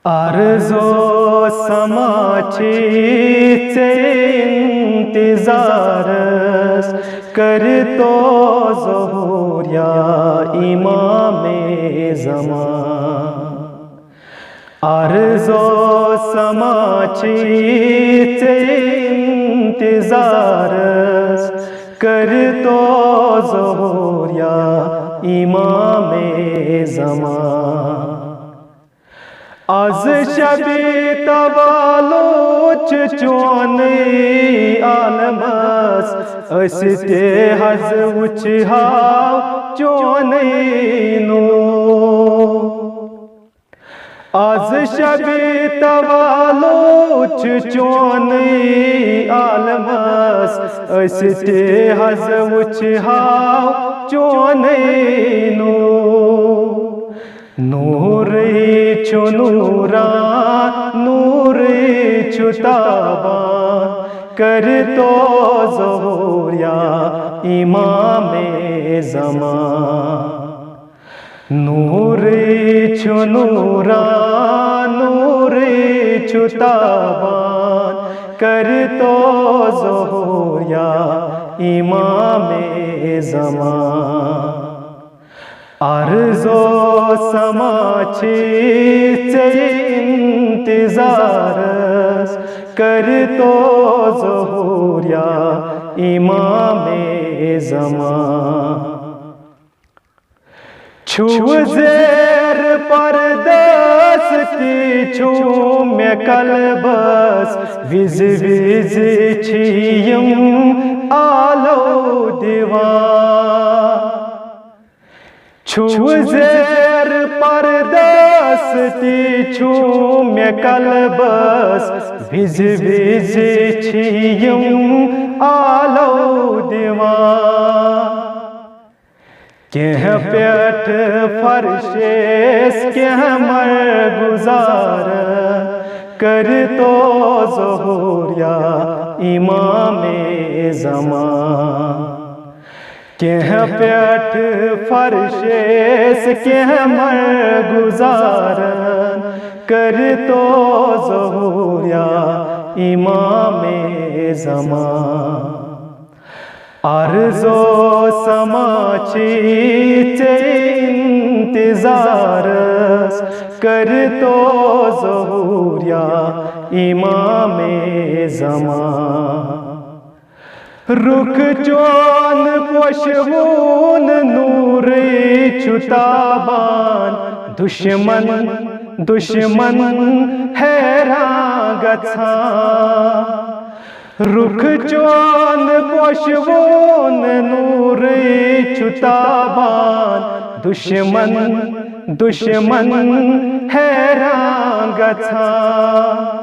عرض و سماچی انتظار کر تو ظہور یا امام زمان عرض و سماچی انتظار کر تو ظہور یا امام زمان از شبی تبالوچ چونی عالمس استے حز وچہاو چونی نو از شبی تبالوچ چونی عالمس استے حز وچہاو چونی نو نوری چو نوران نوری چو تابان کر تو ظہور یا امام زمان نوری چو نوران نوری چو تابان کر تو ظہور یا امام زمان عرض و سماچی انتظار کر تو ظہور یا امام زمان چھو زیر پردستی چھو میں قلبس وز وز چھیم آلو دیوان چھو زیر پردستی چھو میں قلبس وز وز چھیم آلو دیوان کہہ پیٹھ فرشیس کہہ مرگزار کر تو ظہور یا امام زمان کہہ پیٹھ فرشیس کہہ مرگزار کر تو ظہور یا امام زمان عرض و سماچی انتظار کر تو ظہور یا امام زمان رخ چون پوشون نوری چتابان دشمن حیران گژھان رخ چون پوشون نوری چتابان دشمن حیران گژھان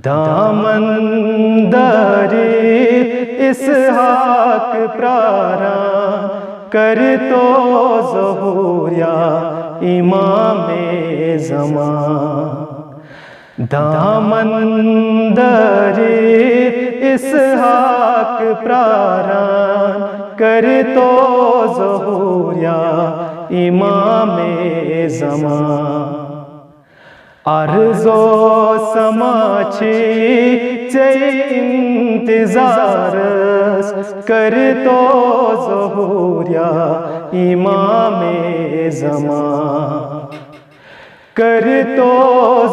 دامن داری اسحاق پراران کر تو ظہور یا امام زمان دامن داری اسحاق پراران کر تو ظہور یا امام زمان عرض و سماچی انتظار کر تو ظہور یا امام زمان کر تو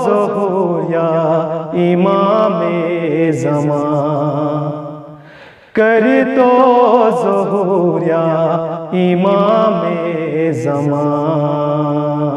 ظہور یا امام زمان کر تو ظہور یا امام زمان